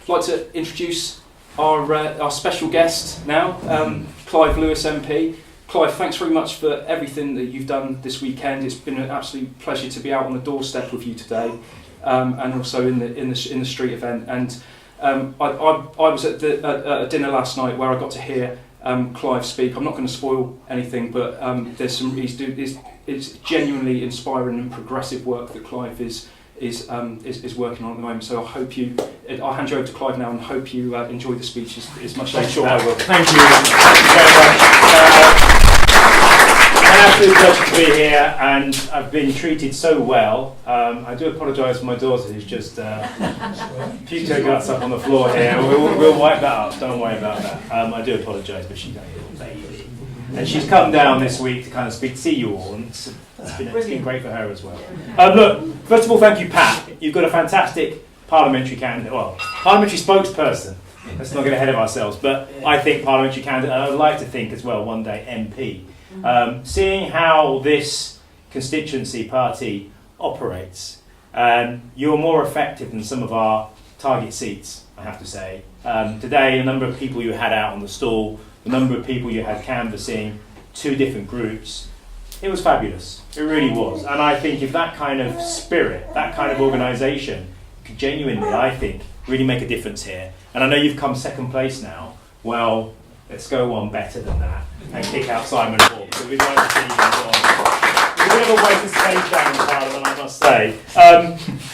I'd like to introduce our special guest now, Clive Lewis MP. Clive, thanks very much for everything that you've done this weekend. It's been an absolute pleasure to be out on the doorstep with you today, and also in the street event. And I was at a dinner last night where I got to hear Clive speak. I'm not going to spoil anything, but there's some. It's genuinely inspiring and progressive work that Clive is working on at the moment. So I'll hand you over to Clive now and hope you enjoy the speech as much as I'm sure I will. Thank you. Thank you very much. An absolute pleasure to be here, and I've been treated so well. I do apologise for my daughter who's just puked her guts up on the floor here. We'll wipe that up, don't worry about that. I do apologise, but she's a little baby. And she's come down this week to kind of see you all, and it's been great for her as well. Look, first of all, thank you, Pat. You've got a fantastic parliamentary candidate, parliamentary spokesperson. Let's not get ahead of ourselves, but I think parliamentary candidate, and I would like to think as well one day MP. Seeing how this constituency party operates, you're more effective than some of our target seats, I have to say. Today, the number of people you had out on the stall, the number of people you had canvassing, 2 different groups, it was fabulous. It really was. And I think if that kind of spirit, that kind of organisation could genuinely, I think, really make a difference here. And I know you've come second place now. Well, let's go one better than that and kick out Simon Hall. So we'd like to see you on. It's a bit of a way to stage down in Parliament, I must say.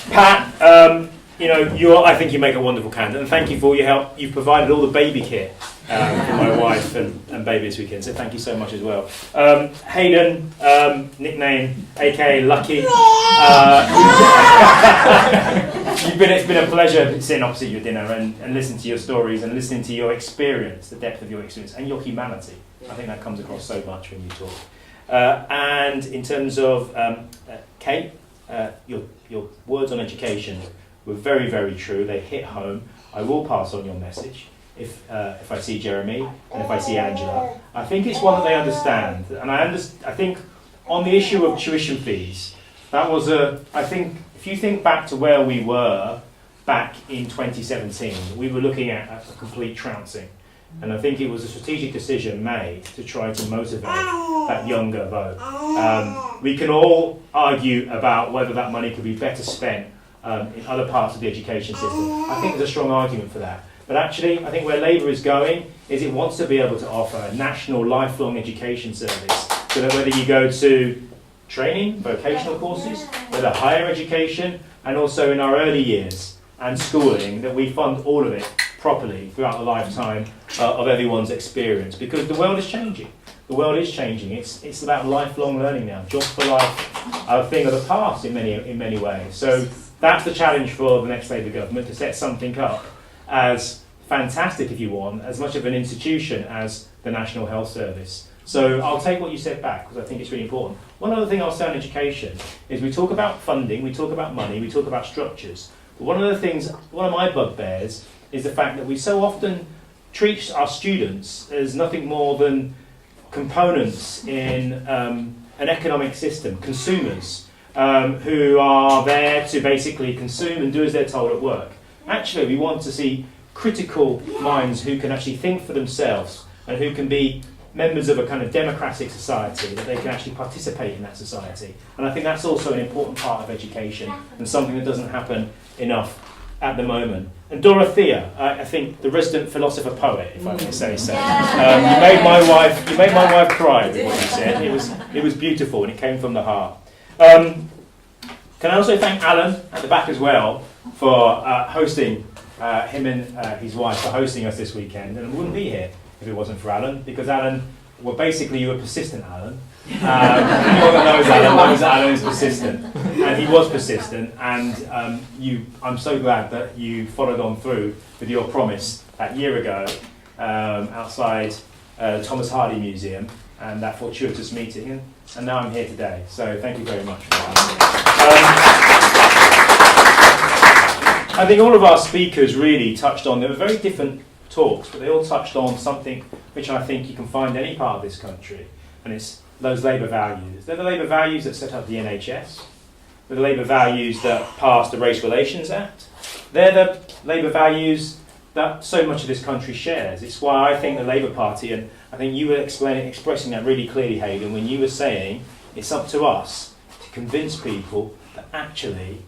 Pat, I think you make a wonderful candidate, and thank you for all your help. You've provided all the baby kit for my wife and baby this weekend, so thank you so much as well. Hayden, nickname aka Lucky. It's been a pleasure sitting opposite your dinner and listening to your stories and listening to your experience, the depth of your experience and your humanity. I think that comes across so much when you talk. And in terms of Kate, your words on education were very, very true. They hit home. I will pass on your message if I see Jeremy and if I see Angela. I think it's one that they understand. And I think on the issue of tuition fees, that was I think if you think back to where we were back in 2017, we were looking at a complete trouncing. And I think it was a strategic decision made to try to motivate that younger vote. We can all argue about whether that money could be better spent in other parts of the education system. I think there's a strong argument for that. But actually, I think where Labour is going is it wants to be able to offer a national lifelong education service so that whether you go to training, vocational courses, whether higher education, and also in our early years and schooling, that we fund all of it properly throughout the lifetime of everyone's experience. Because the world is changing. The world is changing. It's about lifelong learning now. Jobs for life are a thing of the past in many ways. So that's the challenge for the next Labour government, to set something up as fantastic, if you want, as much of an institution as the National Health Service. So I'll take what you said back, because I think it's really important. One other thing I'll say on education is we talk about funding, we talk about money, we talk about structures. But one of my bugbears is the fact that we so often treat our students as nothing more than components in an economic system, consumers, who are there to basically consume and do as they're told at work. Actually, we want to see critical minds who can actually think for themselves and who can be members of a kind of democratic society, that they can actually participate in that society. And I think that's also an important part of education and something that doesn't happen enough at the moment. And Dorothea, I think the resident philosopher poet, if I may say so. You made my wife cry with what you said. It was beautiful and it came from the heart. Can I also thank Alan at the back as well for hosting him and his wife for hosting us this weekend. And we wouldn't be here if it wasn't for Alan, because Alan, well, basically you were persistent, Alan. Anyone that knows Alan Alan is persistent, and he was persistent. And I'm so glad that you followed on through with your promise that year ago outside the Thomas Hardy Museum and that fortuitous meeting. And now I'm here today. So thank you very much for that. I think all of our speakers really touched on, they were very different talks, but they all touched on something which I think you can find in any part of this country, and it's those Labour values. They're the Labour values that set up the NHS. They're the Labour values that passed the Race Relations Act. They're the Labour values that so much of this country shares. It's why I think the Labour Party, and I think you were expressing that really clearly, Hayden, when you were saying it's up to us to convince people that actually,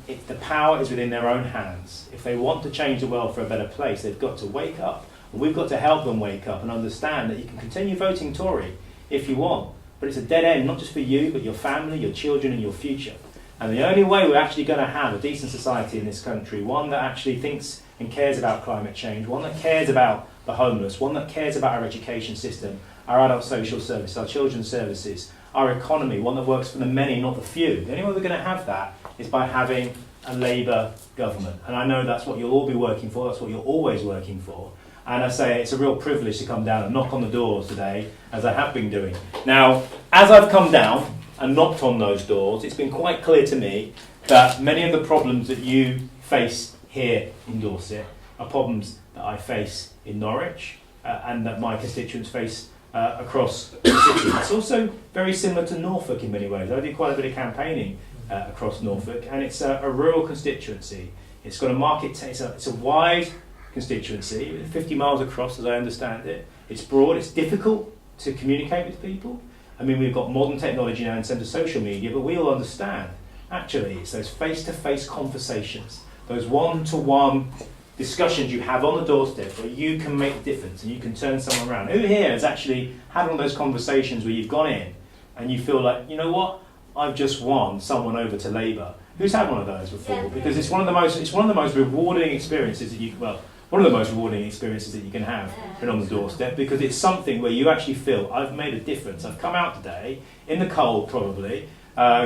if the power is within their own hands. If they want to change the world for a better place, they've got to wake up. And we've got to help them wake up and understand that you can continue voting Tory if you want, but it's a dead end, not just for you, but your family, your children and your future. And the only way we're actually going to have a decent society in this country, one that actually thinks and cares about climate change, one that cares about the homeless, one that cares about our education system, our adult social service, our children's services, our economy, one that works for the many, not the few. The only way we're going to have that is by having a Labour government. And I know that's what you'll all be working for, that's what you're always working for. And I say it's a real privilege to come down and knock on the doors today, as I have been doing. Now, as I've come down and knocked on those doors, it's been quite clear to me that many of the problems that you face here in Dorset are problems that I face in Norwich and that my constituents face across the city. It's also very similar to Norfolk in many ways. I do quite a bit of campaigning across Norfolk, and it's a rural constituency. It's got a market, it's a wide constituency, 50 miles across as I understand it. It's broad, it's difficult to communicate with people. I mean, we've got modern technology now in terms of social media, but we all understand, actually, it's those face-to-face conversations, those one-to-one discussions you have on the doorstep where you can make a difference and you can turn someone around. Who here has actually had one of those conversations where you've gone in and you feel like, you know what, I've just won someone over to Labour? Who's had one of those before? Yeah. Because it's one of the most rewarding experiences that one of the most rewarding experiences that you can have when on the doorstep, because it's something where you actually feel, I've made a difference. I've come out today, in the cold probably,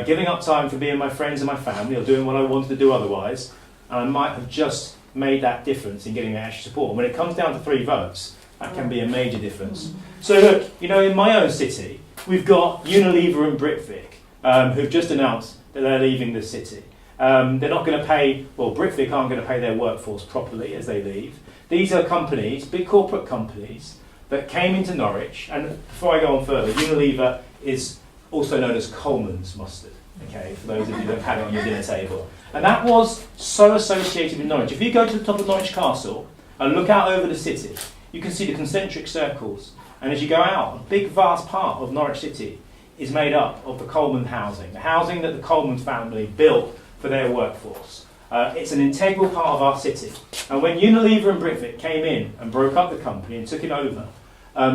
giving up time for being my friends and my family, or doing what I wanted to do otherwise, and I might have just made that difference in getting that extra support. And when it comes down to 3 votes, that can be a major difference. So look, in my own city, we've got Unilever and Britvic, who've just announced that they're leaving the city. They're not going to pay, Britvic aren't going to pay their workforce properly as they leave. These are companies, big corporate companies, that came into Norwich, and before I go on further, Unilever is also known as Coleman's mustard, okay, for those of you that have had it on your dinner table. And that was so associated with Norwich. If you go to the top of Norwich Castle and look out over the city, you can see the concentric circles. And as you go out, a big vast part of Norwich City is made up of the Coleman housing, the housing that the Coleman family built for their workforce. It's an integral part of our city. And when Unilever and Britvic came in and broke up the company and took it over,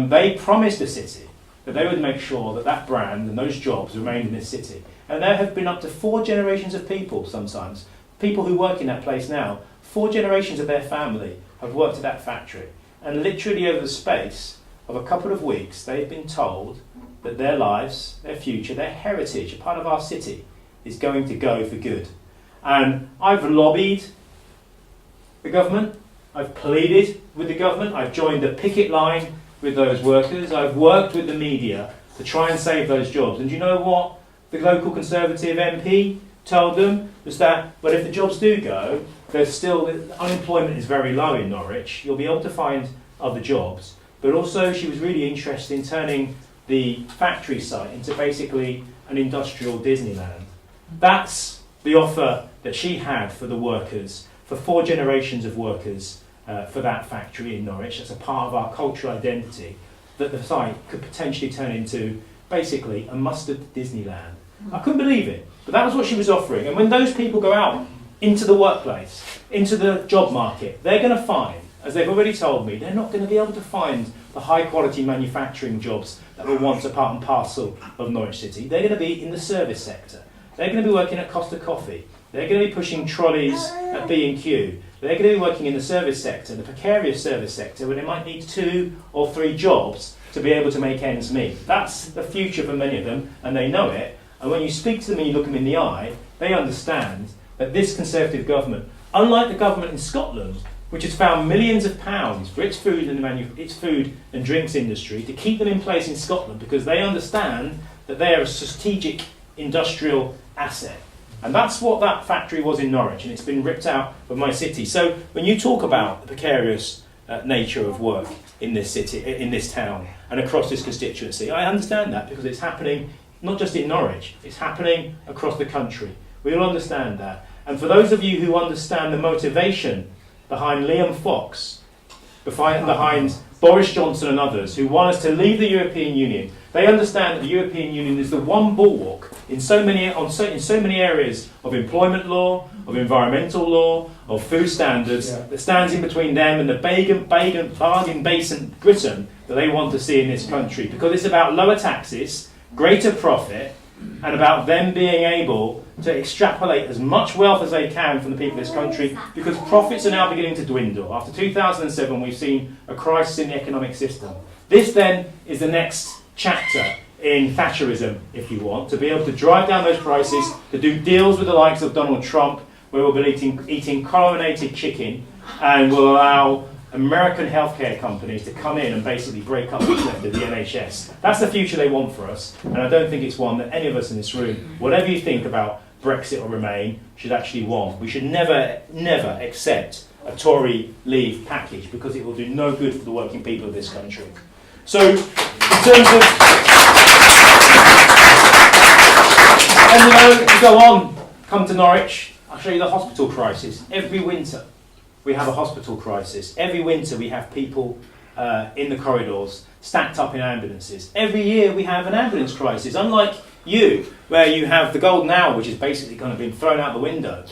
they promised the city that they would make sure that that brand and those jobs remained in this city. And there have been up to 4 generations of people sometimes, people who work in that place now, 4 generations of their family have worked at that factory. And literally over the space of a couple of weeks, they've been told that their lives, their future, their heritage, a part of our city, is going to go for good. And I've lobbied the government, I've pleaded with the government, I've joined the picket line with those workers, I've worked with the media to try and save those jobs. And do you know what the local Conservative MP told them? Was that, but if the jobs do go, unemployment is very low in Norwich, you'll be able to find other jobs. But also she was really interested in turning the factory site into basically an industrial Disneyland. That's the offer that she had for the workers, for 4 generations of workers for that factory in Norwich. That's a part of our cultural identity, that the site could potentially turn into basically a mustard Disneyland. I couldn't believe it, but that was what she was offering. And when those people go out into the workplace, into the job market, they're going to find, as they've already told me, they're not going to be able to find the high quality manufacturing jobs that were once a part and parcel of Norwich City. They're going to be in the service sector. They're going to be working at Costa Coffee. They're going to be pushing trolleys at B&Q. They're going to be working in the service sector, the precarious service sector, where they might need 2 or 3 jobs to be able to make ends meet. That's the future for many of them, and they know it. And when you speak to them and you look them in the eye, they understand that this Conservative government, unlike the government in Scotland, which has found millions of pounds for its food and drinks industry to keep them in place in Scotland, because they understand that they are a strategic industrial asset. And that's what that factory was in Norwich, and it's been ripped out of my city. So when you talk about the precarious nature of work in this city, in this town, and across this constituency, I understand that, because it's happening not just in Norwich, it's happening across the country. We all understand that. And for those of you who understand the motivation behind Liam Fox, behind Boris Johnson and others who want us to leave the European Union. They understand that the European Union is the one bulwark in so many areas of employment law, of environmental law, of food standards, that stands in between them and the bargain basement Britain that they want to see in this country. Because it's about lower taxes, greater profit, and about them being able to extrapolate as much wealth as they can from the people of this country, because profits are now beginning to dwindle. After 2007, we've seen a crisis in the economic system. This then is the next chapter in Thatcherism, if you want, to be able to drive down those prices, to do deals with the likes of Donald Trump, where we'll be eating chlorinated chicken, and will allow American healthcare companies to come in and basically break up what's left of the NHS. That's the future they want for us, and I don't think it's one that any of us in this room, whatever you think about Brexit or Remain, should actually want. We should never, never accept a Tory leave package, because it will do no good for the working people of this country. So, in terms of... and you go on, come to Norwich, I'll show you the hospital crisis. Every winter we have a hospital crisis. Every winter we have people in the corridors, stacked up in ambulances. Every year we have an ambulance crisis. Unlike you, where you have the golden hour, which is basically kind of been thrown out the window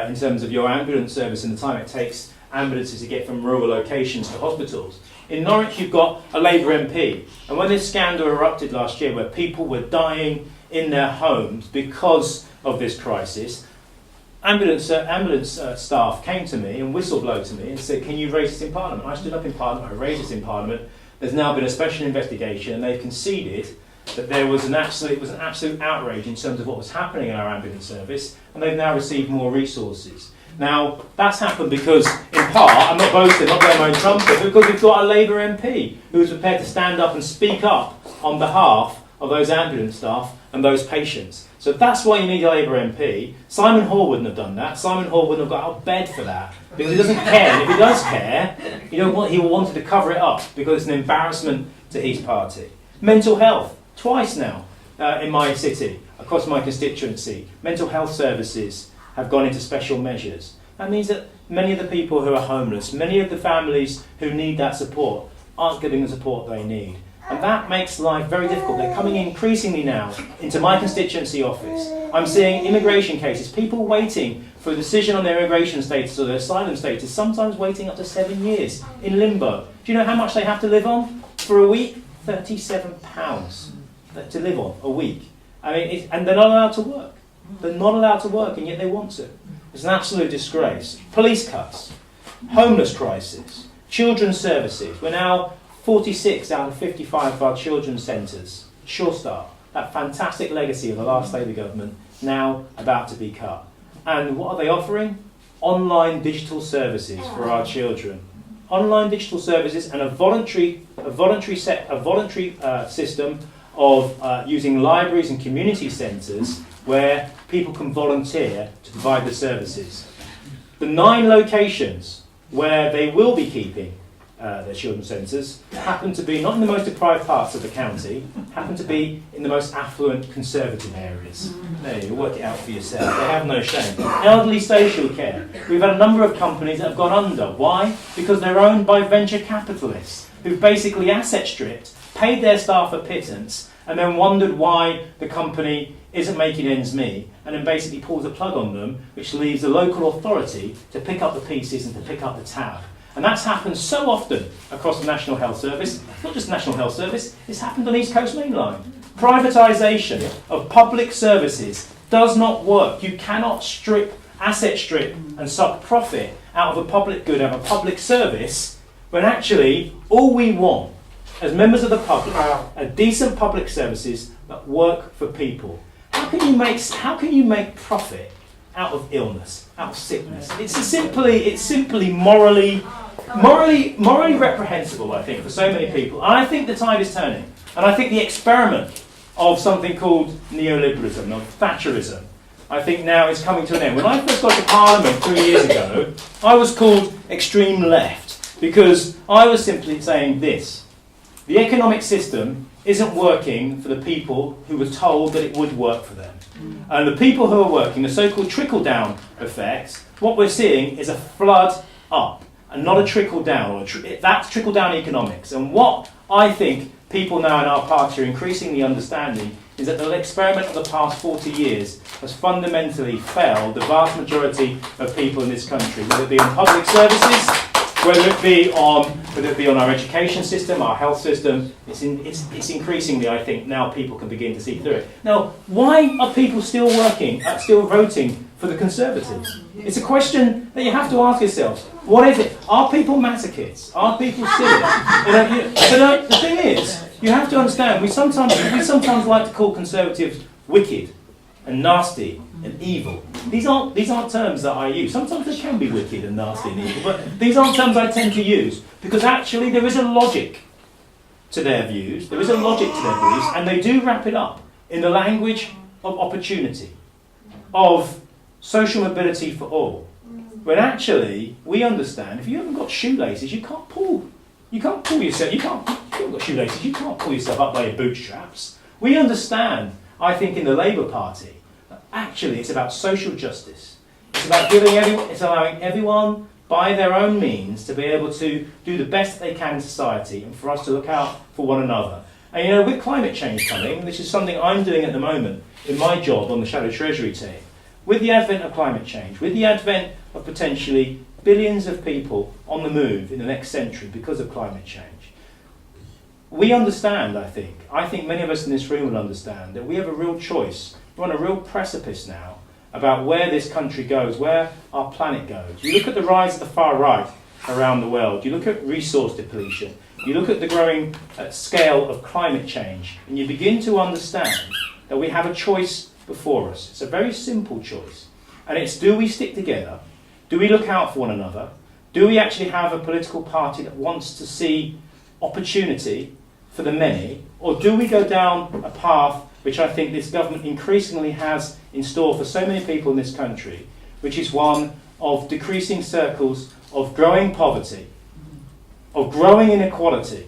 in terms of your ambulance service and the time it takes ambulances to get from rural locations to hospitals. In Norwich you've got a Labour MP, and when this scandal erupted last year where people were dying in their homes because of this crisis, ambulance staff came to me and whistle-blowed to me and said, can you raise this in Parliament? I stood up in Parliament, I raised this in Parliament. There's now been a special investigation, and they've conceded that it was an absolute outrage in terms of what was happening in our ambulance service, and they've now received more resources. Now, that's happened because, in part, I'm not boasting, not blowing my own trumpet, but because we've got a Labour MP who is prepared to stand up and speak up on behalf of those ambulance staff and those patients. So that's why you need a Labour MP. Simon Hall wouldn't have done that. Simon Hall wouldn't have got out of bed for that, because he doesn't care. And if he does care, he will want to cover it up, because it's an embarrassment to his party. Mental health, twice now in my city, across my constituency, mental health services have gone into special measures. That means that many of the people who are homeless, many of the families who need that support, aren't getting the support they need. And that makes life very difficult. They're coming increasingly now into my constituency office. I'm seeing immigration cases, people waiting for a decision on their immigration status or their asylum status, sometimes waiting up to 7 years in limbo. Do you know how much they have to live on for a week? £37 to live on a week. I mean, and they're not allowed to work. They're not allowed to work, and yet they want to. It's an absolute disgrace. Police cuts, homeless crisis, children's services. We're now 46 out of 55 of our children's centres, Sure Start, that fantastic legacy of the last Labour government, now about to be cut. And what are they offering? Online digital services for our children. Online digital services and a voluntary system of using libraries and community centres where people can volunteer to provide the services. The 9 locations where they will be keeping their children's centres happen to be not in the most deprived parts of the county, happen to be in the most affluent conservative areas. There, you work it out for yourself. They have no shame. Elderly social care. We've had a number of companies that have gone under. Why? Because they're owned by venture capitalists who've basically asset stripped, paid their staff a pittance, and then wondered why the company isn't making ends meet, and then basically pulls a plug on them, which leaves the local authority to pick up the pieces and to pick up the tab. And that's happened so often across the National Health Service. Not just National Health Service, it's happened on East Coast Main Line. Privatisation of public services does not work. You cannot asset strip and suck profit out of a public good, out of a public service, when actually all we want as members of the public are decent public services that work for people. How can you make profit out of illness, out of sickness? It's simply morally reprehensible, I think, for so many people. And I think the tide is turning. And I think the experiment of something called neoliberalism, or Thatcherism, I think now is coming to an end. When I first got to Parliament 3 years ago, I was called extreme left, because I was simply saying this: the economic system isn't working for the people who were told that it would work for them. And the people who are working, the so-called trickle-down effect, what we're seeing is a flood up. and not a trickle down. That's trickle down economics. And what I think people now in our party are increasingly understanding is that the experiment of the past 40 years has fundamentally failed the vast majority of people in this country, whether it be on public services, whether it be on our education system, our health system. It's increasingly, I think, now people can begin to see through it. Now, why are people still still voting for the Conservatives? It's a question that you have to ask yourselves. What is it? Are people masochists? Are people silly? But the thing is, you have to understand, we sometimes like to call Conservatives wicked and nasty and evil. These aren't terms that I use. Sometimes they can be wicked and nasty and evil, but these aren't terms I tend to use, because actually there is a logic to their views, there is a logic to their beliefs, and they do wrap it up in the language of opportunity, of social mobility for all. When actually, we understand, if you haven't got shoelaces, you haven't got shoelaces, you can't pull yourself up by your bootstraps. We understand, I think, in the Labour Party, that actually it's about social justice. It's about allowing everyone, by their own means, to be able to do the best they can in society, and for us to look out for one another. And with climate change coming, this is something I'm doing at the moment in my job on the Shadow Treasury team. With the advent of climate change, with the advent of potentially billions of people on the move in the next century because of climate change, we understand, I think many of us in this room will understand, that we have a real choice. We're on a real precipice now about where this country goes, where our planet goes. You look at the rise of the far right around the world, you look at resource depletion, you look at the growing scale of climate change, and you begin to understand that we have a choice before us. It's a very simple choice. And it's, do we stick together? Do we look out for one another? Do we actually have a political party that wants to see opportunity for the many? Or do we go down a path which I think this government increasingly has in store for so many people in this country, which is one of decreasing circles, of growing poverty, of growing inequality?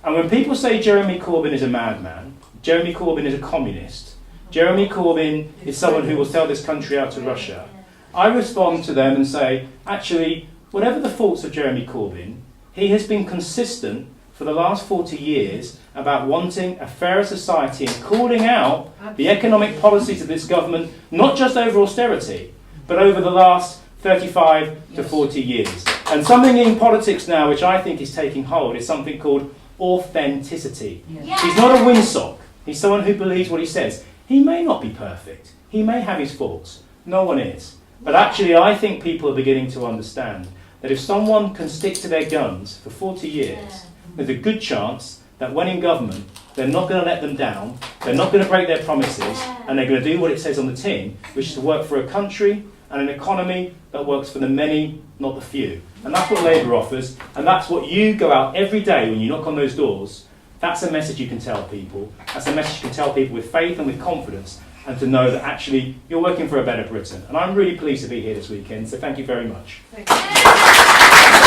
And when people say Jeremy Corbyn is a madman, Jeremy Corbyn is a communist, Jeremy Corbyn is someone who will sell this country out to Russia, I respond to them and say, actually, whatever the faults of Jeremy Corbyn, he has been consistent for the last 40 years about wanting a fairer society and calling out the economic policies of this government, not just over austerity, but over the last 35 to 40 years. And something in politics now which I think is taking hold is something called authenticity. Yes. He's not a windsock. He's someone who believes what he says. He may not be perfect. He may have his faults. No one is. But actually, I think people are beginning to understand that if someone can stick to their guns for 40 years, there's a good chance that when in government, they're not going to let them down, they're not going to break their promises, and they're going to do what it says on the tin, which is to work for a country and an economy that works for the many, not the few. And that's what Labour offers, and that's what you go out every day when you knock on those doors. That's a message you can tell people. That's a message you can tell people with faith and with confidence, and to know that actually you're working for a better Britain. And I'm really pleased to be here this weekend, so thank you very much. Thank you.